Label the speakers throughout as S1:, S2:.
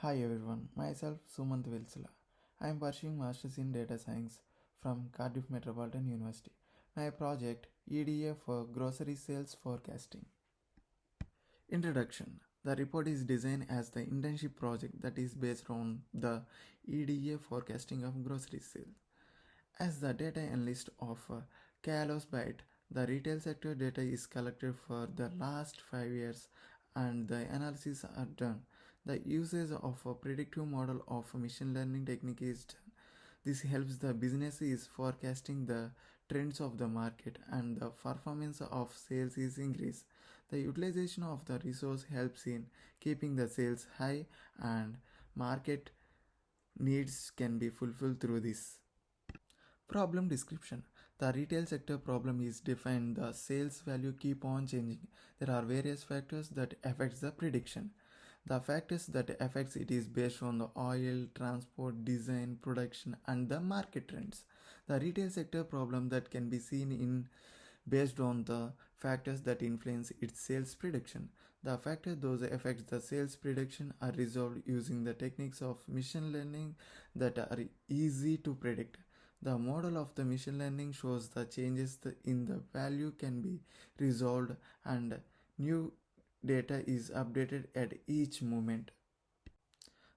S1: Hi everyone, myself Sumant Vilsala. I am pursuing Masters in Data Science from Cardiff Metropolitan University. My project EDA for Grocery Sales Forecasting. Introduction. The report is designed as the internship project that is based on the EDA forecasting of grocery sales. As the data analyst of Kalos Byte, the retail sector data is collected for the last 5 years and the analysis are done. The usage of a predictive model of a machine learning technique is done. This helps the business is forecasting the trends of the market and the performance of sales is increased. The utilization of the resource helps in keeping the sales high and market needs can be fulfilled through this. Problem description. The retail sector problem is defined. The sales value keep on changing. There are various factors that affects the prediction. The factors that affects it is based on the oil, transport, design, production and the market trends. The retail sector problem that can be seen in based on the factors that influence its sales prediction. The factors those affects the sales prediction are resolved using the techniques of machine learning that are easy to predict. The model of the machine learning shows the changes in the value can be resolved and new data is updated at each moment.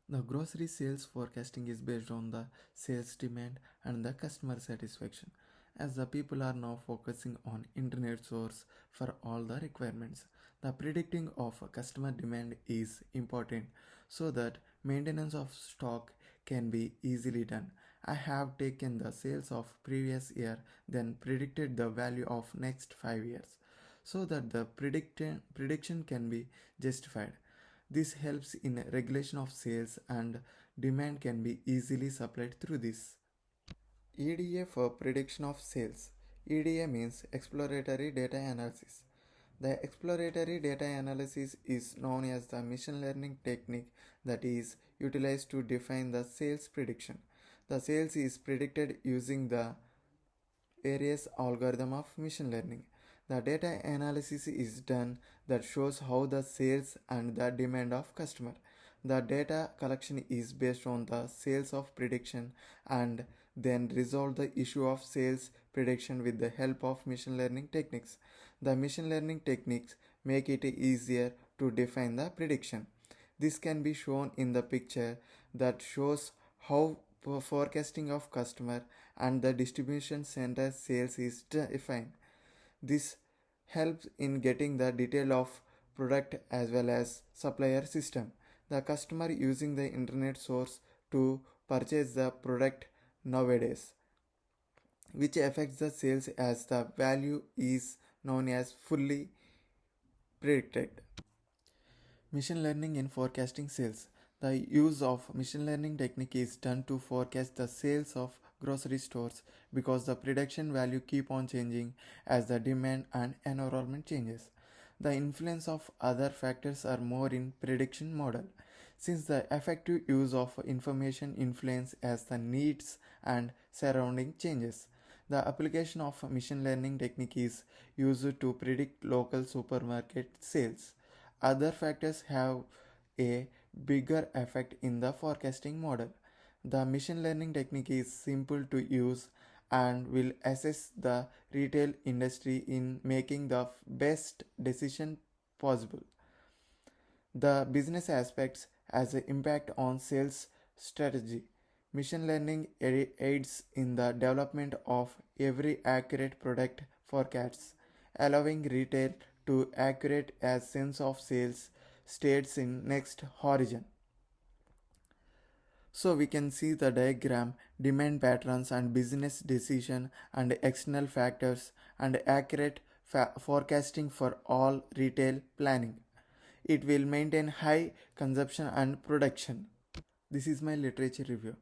S1: The grocery sales forecasting is based on the sales demand and the customer satisfaction, as the people are now focusing on internet source for all the requirements. The predicting of customer demand is important so that maintenance of stock can be easily done. I have taken the sales of previous year then predicted the value of next 5 years so that the prediction can be justified. This helps in regulation of sales and demand can be easily supplied through this. EDA for prediction of sales. EDA means exploratory data analysis. The exploratory data analysis is known as the machine learning technique that is utilized to define the sales prediction. The sales is predicted using the various algorithm of machine learning. The data analysis is done that shows how the sales and the demand of customer. The data collection is based on the sales of prediction and then resolve the issue of sales prediction with the help of machine learning techniques. The machine learning techniques make it easier to define the prediction. This can be shown in the picture that shows how forecasting of customer and the distribution center sales is defined. This helps in getting the detail of product as well as supplier system. The customer using the internet source to purchase the product nowadays, which affects the sales as the value is known as fully predicted. Machine learning in forecasting sales. The use of machine learning technique is done to forecast the sales of grocery stores because the prediction value keep on changing as the demand and environment changes. The influence of other factors are more in prediction model since the effective use of information influence as the needs and surrounding changes. The application of machine learning technique is used to predict local supermarket sales. Other factors have a bigger effect in the forecasting model. The machine learning technique is simple to use and will assess the retail industry in making the best decision possible. The business aspects has an impact on sales strategy. Machine learning aids in the development of every accurate product forecasts, allowing retail to accurate as sense of sales states in next horizon. So we can see the diagram, demand patterns and business decision and external factors and accurate forecasting for all retail planning. It will maintain high consumption and production. This is my literature review.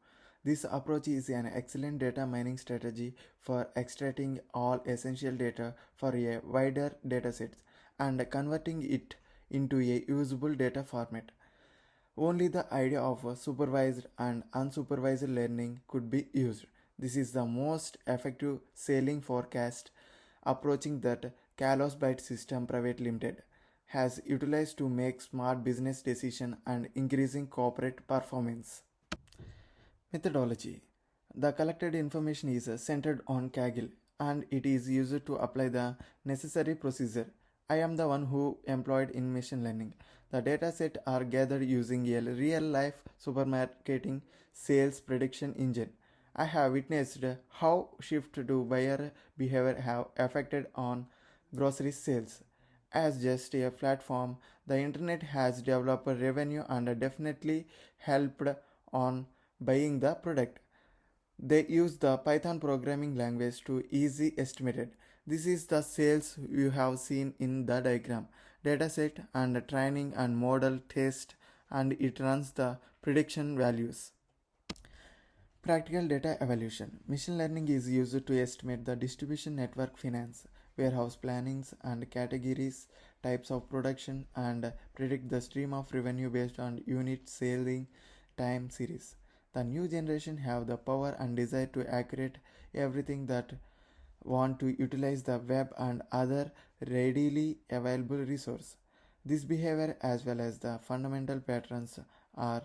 S1: This approach is an excellent data mining strategy for extracting all essential data for a wider dataset and converting it into a usable data format. Only the idea of supervised and unsupervised learning could be used. This is the most effective sailing forecast approaching that Kalos Byte System Private Limited. has utilized to make smart business decisions and increasing corporate performance. Methodology. The collected information is centered on Kaggle and it is used to apply the necessary procedure. I am the one who employed in machine learning. The dataset are gathered using a real-life supermarketing sales prediction engine. I have witnessed how shift to buyer behavior have affected on grocery sales. As just a platform, the internet has developed revenue and definitely helped on buying the product. They use the Python programming language to easy estimate it. This is the sales you have seen in the diagram. Dataset and training and model test and it runs the prediction values. Practical data evaluation. Machine learning is used to estimate the distribution network finance, warehouse plannings and categories, types of production and predict the stream of revenue based on unit selling time series. The new generation have the power and desire to accurate everything that want to utilize the web and other readily available resource. This behavior as well as the fundamental patterns are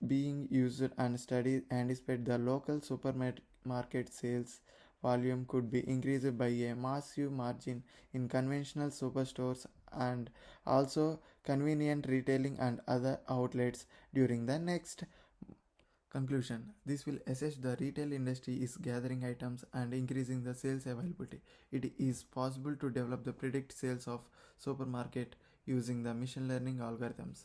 S1: being used and studied anticipate the local supermarket sales volume could be increased by a massive margin in conventional superstores and also convenient retailing and other outlets during the next. Conclusion. This will assess the retail industry is gathering items and increasing the sales availability. It is possible to develop the predict sales of supermarket using the machine learning algorithms.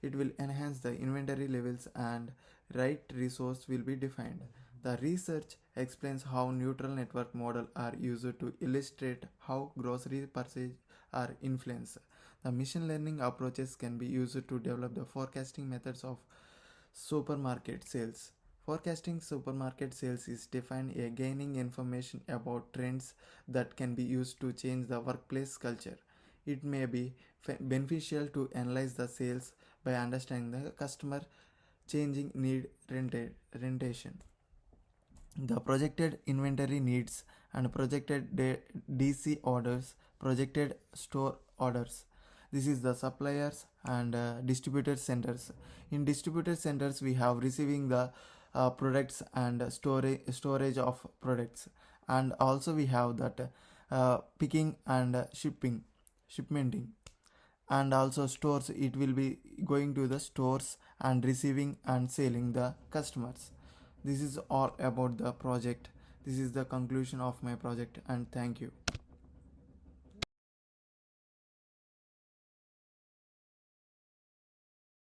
S1: It will enhance the inventory levels and right resource will be defined. The research explains how neutral network model are used to illustrate how grocery purchase are influenced. The machine learning approaches can be used to develop the forecasting methods of supermarket sales. Forecasting supermarket sales is defined as gaining information about trends that can be used to change the workplace culture. It may be beneficial to analyze the sales by understanding the customer changing need rentation. The projected inventory needs and projected DC orders, projected store orders. This is the suppliers and distributor centers. In distributor centers, we have receiving the products and storage of products, and also we have that picking and shipmenting, and also stores. It will be going to the stores and receiving and selling the customers. This is all about the project. This is the conclusion of my project, and thank you.